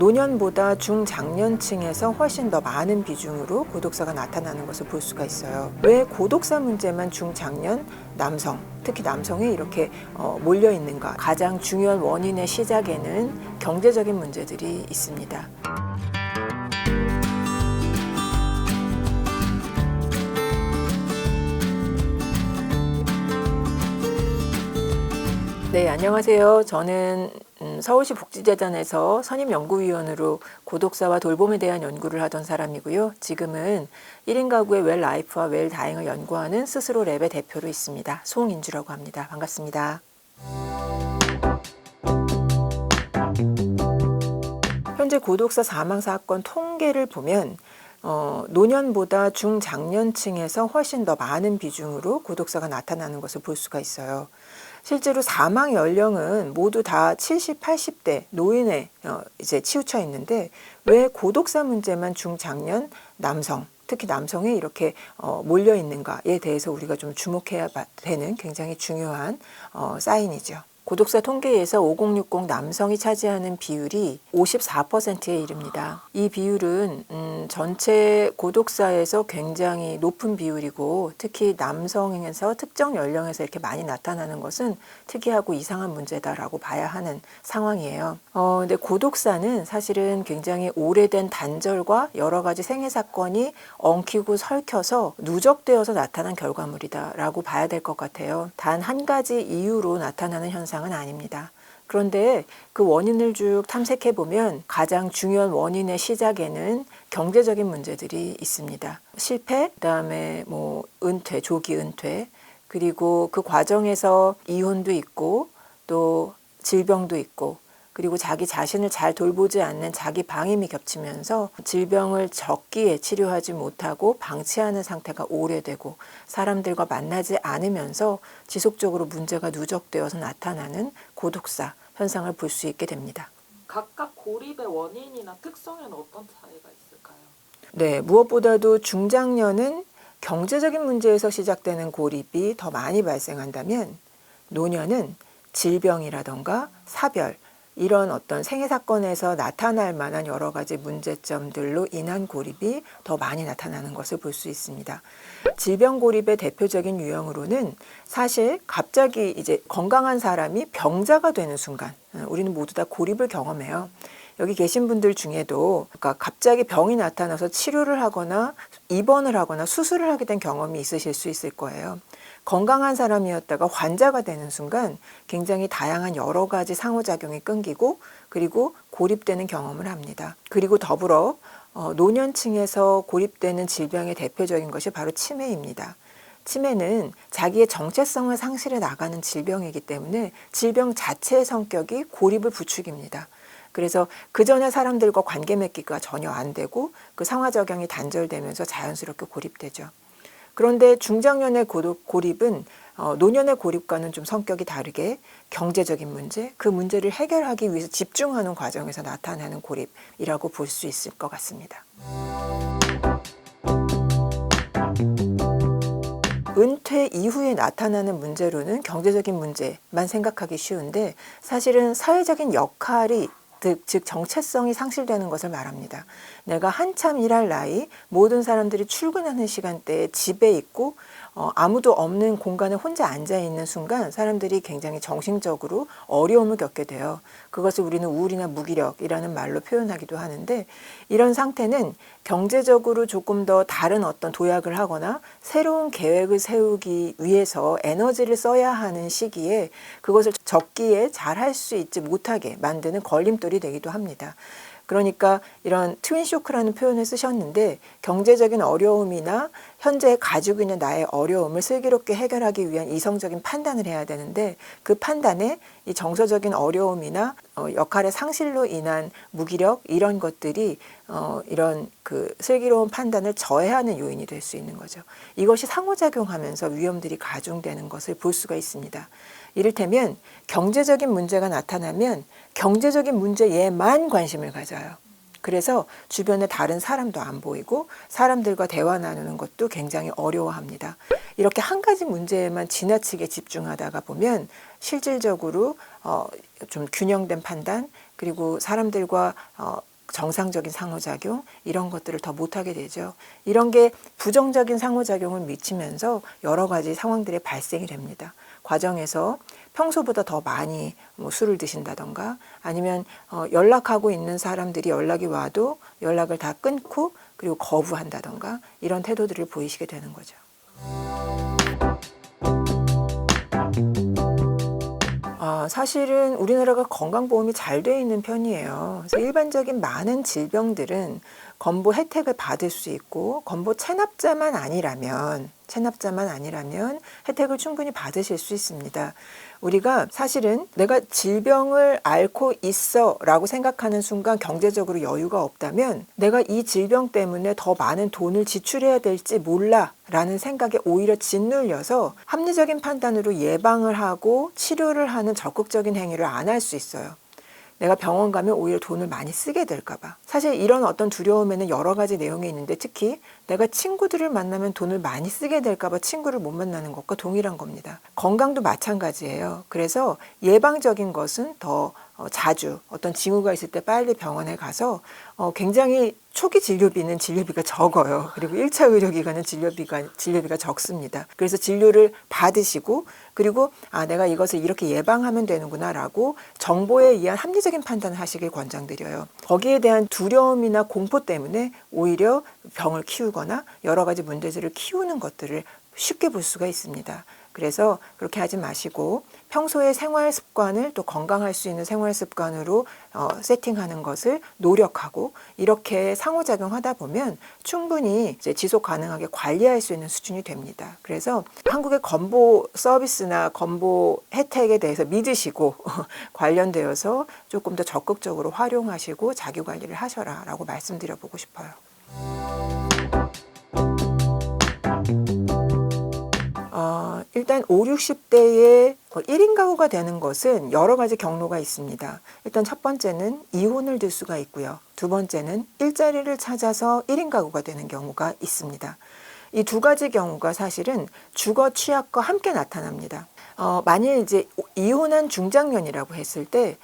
노년보다 중장년층에서 훨씬 더 많은 비중으로 고독사가 나타나는 것을 볼 수가 있어요. 왜 고독사 문제만 중장년, 남성, 특히 남성이 이렇게 몰려 있는가? 가장 중요한 원인의 시작에는 경제적인 문제들이 있습니다. 네, 안녕하세요. 저는 서울시 복지재단에서 선임연구위원으로 고독사와 돌봄에 대한 연구를 하던 사람이고요. 지금은 1인 가구의 웰라이프와 웰다잉을 연구하는 스스로 랩의 대표로 있습니다. 송인주라고 합니다. 반갑습니다. 현재 고독사 사망 사건 통계를 보면 노년보다 중장년층에서 훨씬 더 많은 비중으로 고독사가 나타나는 것을 볼 수가 있어요. 실제로 사망 연령은 모두 다 70, 80대 노인에 이제 치우쳐 있는데 왜 고독사 문제만 중장년, 남성, 특히 남성이 이렇게 몰려 있는가에 대해서 우리가 좀 주목해야 되는 굉장히 중요한 사인이죠. 고독사 통계에서 5060 남성이 차지하는 비율이 54%에 이릅니다. 이 비율은 전체 고독사에서 굉장히 높은 비율이고 특히 남성에서 특정 연령에서 이렇게 많이 나타나는 것은 특이하고 이상한 문제다라고 봐야 하는 상황이에요. 근데 고독사는 사실은 굉장히 오래된 단절과 여러 가지 생애 사건이 엉키고 설켜서 누적되어서 나타난 결과물이다라고 봐야 될 것 같아요. 단 한 가지 이유로 나타나는 현상은 아닙니다. 그런데 그 원인을 쭉 탐색해 보면 가장 중요한 원인의 시작에는 경제적인 문제들이 있습니다. 실패, 그다음에 은퇴, 조기 은퇴, 그리고 그 과정에서 이혼도 있고 또 질병도 있고 그리고 자기 자신을 잘 돌보지 않는 자기 방임이 겹치면서 질병을 적기에 치료하지 못하고 방치하는 상태가 오래되고 사람들과 만나지 않으면서 지속적으로 문제가 누적되어서 나타나는 고독사 현상을 볼 수 있게 됩니다. 각각 고립의 원인이나 특성에는 어떤 차이가 있을까요? 네, 무엇보다도 중장년은 경제적인 문제에서 시작되는 고립이 더 많이 발생한다면 노년은 질병이라던가 사별, 이런 어떤 생애 사건에서 나타날 만한 여러 가지 문제점들로 인한 고립이 더 많이 나타나는 것을 볼 수 있습니다. 질병 고립의 대표적인 유형으로는 사실 갑자기 이제 건강한 사람이 병자가 되는 순간 우리는 모두 다 고립을 경험해요. 여기 계신 분들 중에도 그러니까 갑자기 병이 나타나서 치료를 하거나 입원을 하거나 수술을 하게 된 경험이 있으실 수 있을 거예요. 건강한 사람이었다가 환자가 되는 순간 굉장히 다양한 여러 가지 상호작용이 끊기고 그리고 고립되는 경험을 합니다. 그리고 더불어 노년층에서 고립되는 질병의 대표적인 것이 바로 치매입니다. 치매는 자기의 정체성을 상실해 나가는 질병이기 때문에 질병 자체의 성격이 고립을 부추깁니다. 그래서 그 전에 사람들과 관계 맺기가 전혀 안 되고 그 상호작용이 단절되면서 자연스럽게 고립되죠. 그런데 중장년의 고립은 노년의 고립과는 좀 성격이 다르게 경제적인 문제, 그 문제를 해결하기 위해서 집중하는 과정에서 나타나는 고립이라고 볼 수 있을 것 같습니다. 은퇴 이후에 나타나는 문제로는 경제적인 문제만 생각하기 쉬운데 사실은 사회적인 역할이 즉 정체성이 상실되는 것을 말합니다. 내가 한참 일할 나이, 모든 사람들이 출근하는 시간대에 집에 있고 아무도 없는 공간에 혼자 앉아있는 순간 사람들이 굉장히 정신적으로 어려움을 겪게 돼요. 그것을 우리는 우울이나 무기력이라는 말로 표현하기도 하는데 이런 상태는 경제적으로 조금 더 다른 어떤 도약을 하거나 새로운 계획을 세우기 위해서 에너지를 써야 하는 시기에 그것을 적기에 잘 할 수 있지 못하게 만드는 걸림돌이 되기도 합니다. 그러니까 이런 트윈쇼크라는 표현을 쓰셨는데 경제적인 어려움이나 현재 가지고 있는 나의 어려움을 슬기롭게 해결하기 위한 이성적인 판단을 해야 되는데 그 판단에 이 정서적인 어려움이나 역할의 상실로 인한 무기력 이런 것들이 이런 그 슬기로운 판단을 저해하는 요인이 될 수 있는 거죠. 이것이 상호작용하면서 위험들이 가중되는 것을 볼 수가 있습니다. 이를테면 경제적인 문제가 나타나면 경제적인 문제에만 관심을 가져요. 그래서 주변에 다른 사람도 안 보이고 사람들과 대화 나누는 것도 굉장히 어려워합니다. 이렇게 한 가지 문제에만 지나치게 집중하다가 보면 실질적으로 좀 균형된 판단 그리고 사람들과 정상적인 상호작용 이런 것들을 더 못하게 되죠. 이런 게 부정적인 상호작용을 미치면서 여러 가지 상황들이 발생이 됩니다. 과정에서 평소보다 더 많이 술을 드신다던가 아니면 연락하고 있는 사람들이 연락이 와도 연락을 다 끊고 그리고 거부한다던가 이런 태도들을 보이시게 되는 거죠. 사실은 우리나라가 건강보험이 잘 돼 있는 편이에요. 그래서 일반적인 많은 질병들은 건보 혜택을 받을 수 있고 건보 체납자만 아니라면 혜택을 충분히 받으실 수 있습니다. 우리가 사실은 내가 질병을 앓고 있어 라고 생각하는 순간 경제적으로 여유가 없다면 내가 이 질병 때문에 더 많은 돈을 지출해야 될지 몰라 라는 생각에 오히려 짓눌려서 합리적인 판단으로 예방을 하고 치료를 하는 적극적인 행위를 안 할 수 있어요. 내가 병원 가면 오히려 돈을 많이 쓰게 될까 봐. 사실 이런 어떤 두려움에는 여러 가지 내용이 있는데 특히 내가 친구들을 만나면 돈을 많이 쓰게 될까 봐 친구를 못 만나는 것과 동일한 겁니다. 건강도 마찬가지예요. 그래서 예방적인 것은 더 자주 어떤 징후가 있을 때 빨리 병원에 가서 굉장히 초기 진료비는 진료비가 적어요. 그리고 1차 의료기관은 진료비가 적습니다. 그래서 진료를 받으시고 그리고 내가 이것을 이렇게 예방하면 되는구나라고 정보에 의한 합리적인 판단을 하시길 권장드려요. 거기에 대한 두려움이나 공포 때문에 오히려 병을 키우거나 여러 가지 문제들을 키우는 것들을 쉽게 볼 수가 있습니다. 그래서 그렇게 하지 마시고 평소의 생활 습관을 또 건강할 수 있는 생활 습관으로 세팅하는 것을 노력하고 이렇게 상호작용하다 보면 충분히 이제 지속 가능하게 관리할 수 있는 수준이 됩니다. 그래서 한국의 건보 서비스나 건보 혜택에 대해서 믿으시고 관련되어서 조금 더 적극적으로 활용하시고 자기 관리를 하셔라라고 말씀드려보고 싶어요. 일단 5, 60대의 1인 가구가 되는 것은 여러 가지 경로가 있습니다. 일단 첫 번째는 이혼을 들 수가 있고요. 두 번째는 일자리를 찾아서 1인 가구가 되는 경우가 있습니다. 이 두 가지 경우가 사실은 주거 취약과 함께 나타납니다. 만일 이제 이혼한 중장년이라고 했을 때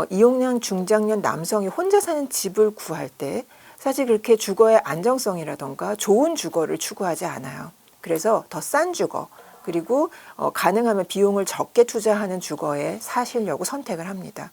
이혼한 중장년 남성이 혼자 사는 집을 구할 때 사실 그렇게 주거의 안정성이라던가 좋은 주거를 추구하지 않아요. 그래서 더 싼 주거 그리고 가능하면 비용을 적게 투자하는 주거에 사시려고 선택을 합니다.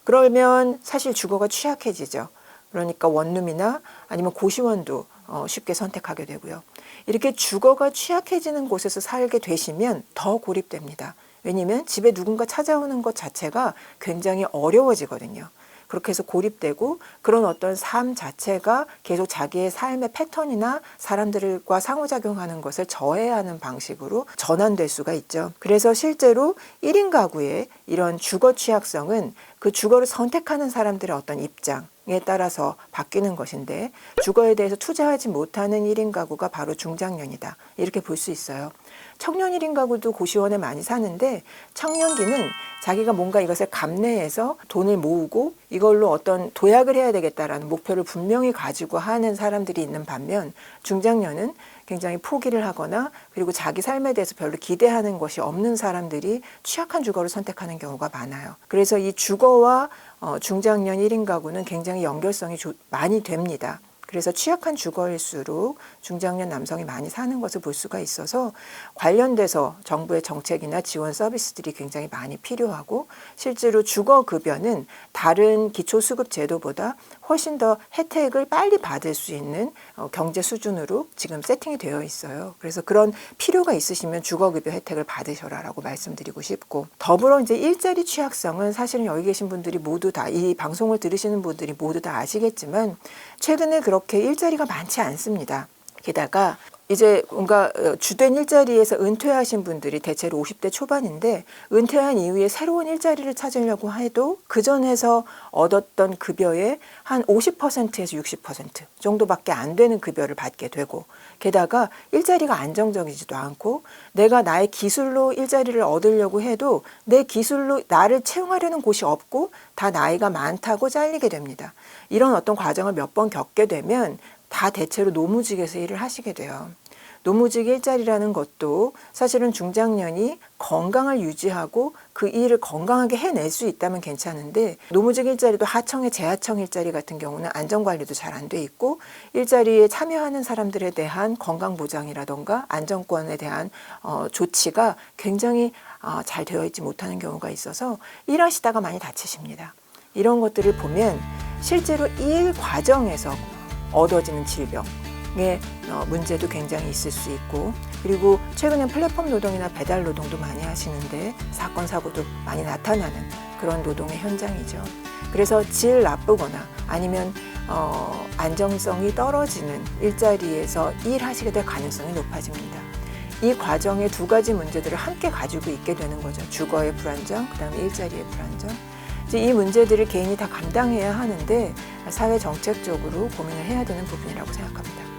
그러면 사실 주거가 취약해지죠. 그러니까 원룸이나 아니면 고시원도 쉽게 선택하게 되고요. 이렇게 주거가 취약해지는 곳에서 살게 되시면 더 고립됩니다. 왜냐하면 집에 누군가 찾아오는 것 자체가 굉장히 어려워지거든요. 그렇게 해서 고립되고 그런 어떤 삶 자체가 계속 자기의 삶의 패턴이나 사람들과 상호작용하는 것을 저해하는 방식으로 전환될 수가 있죠. 그래서 실제로 1인 가구의 이런 주거 취약성은 그 주거를 선택하는 사람들의 어떤 입장에 따라서 바뀌는 것인데 주거에 대해서 투자하지 못하는 1인 가구가 바로 중장년이다. 이렇게 볼 수 있어요. 청년 1인 가구도 고시원에 많이 사는데 청년기는 자기가 뭔가 이것을 감내해서 돈을 모으고 이걸로 어떤 도약을 해야 되겠다라는 목표를 분명히 가지고 하는 사람들이 있는 반면 중장년은 굉장히 포기를 하거나 그리고 자기 삶에 대해서 별로 기대하는 것이 없는 사람들이 취약한 주거를 선택하는 경우가 많아요. 그래서 이 주거와 중장년 1인 가구는 굉장히 연결성이 많이 됩니다. 그래서 취약한 주거일수록 중장년 남성이 많이 사는 것을 볼 수가 있어서 관련돼서 정부의 정책이나 지원 서비스들이 굉장히 많이 필요하고 실제로 주거급여는 다른 기초수급 제도보다 훨씬 더 혜택을 빨리 받을 수 있는 경제 수준으로 지금 세팅이 되어 있어요. 그래서 그런 필요가 있으시면 주거급여 혜택을 받으셔라라고 말씀드리고 싶고 더불어 이제 일자리 취약성은 사실은 여기 계신 분들이 모두 다 이 방송을 들으시는 분들이 모두 다 아시겠지만 최근에 그렇게 일자리가 많지 않습니다. 게다가 이제 뭔가 주된 일자리에서 은퇴하신 분들이 대체로 50대 초반인데 은퇴한 이후에 새로운 일자리를 찾으려고 해도 그전에서 얻었던 급여의 한 50%에서 60% 정도밖에 안 되는 급여를 받게 되고 게다가 일자리가 안정적이지도 않고 내가 나의 기술로 일자리를 얻으려고 해도 내 기술로 나를 채용하려는 곳이 없고 다 나이가 많다고 잘리게 됩니다. 이런 어떤 과정을 몇 번 겪게 되면 다 대체로 노무직에서 일을 하시게 돼요. 노무직 일자리라는 것도 사실은 중장년이 건강을 유지하고 그 일을 건강하게 해낼 수 있다면 괜찮은데 노무직 일자리도 하청의 재하청 일자리 같은 경우는 안전관리도 잘 안 돼 있고 일자리에 참여하는 사람들에 대한 건강보장이라던가 안전권에 대한 조치가 굉장히 잘 되어 있지 못하는 경우가 있어서 일하시다가 많이 다치십니다. 이런 것들을 보면 실제로 일 과정에서 얻어지는 질병의 문제도 굉장히 있을 수 있고 그리고 최근에 플랫폼 노동이나 배달 노동도 많이 하시는데 사건 사고도 많이 나타나는 그런 노동의 현장이죠. 그래서 질 나쁘거나 아니면 안정성이 떨어지는 일자리에서 일하시게 될 가능성이 높아집니다. 이 과정에 두 가지 문제들을 함께 가지고 있게 되는 거죠. 주거의 불안정, 그다음에 일자리의 불안정. 이제 이 문제들을 개인이 다 감당해야 하는데 사회 정책적으로 고민을 해야 되는 부분이라고 생각합니다.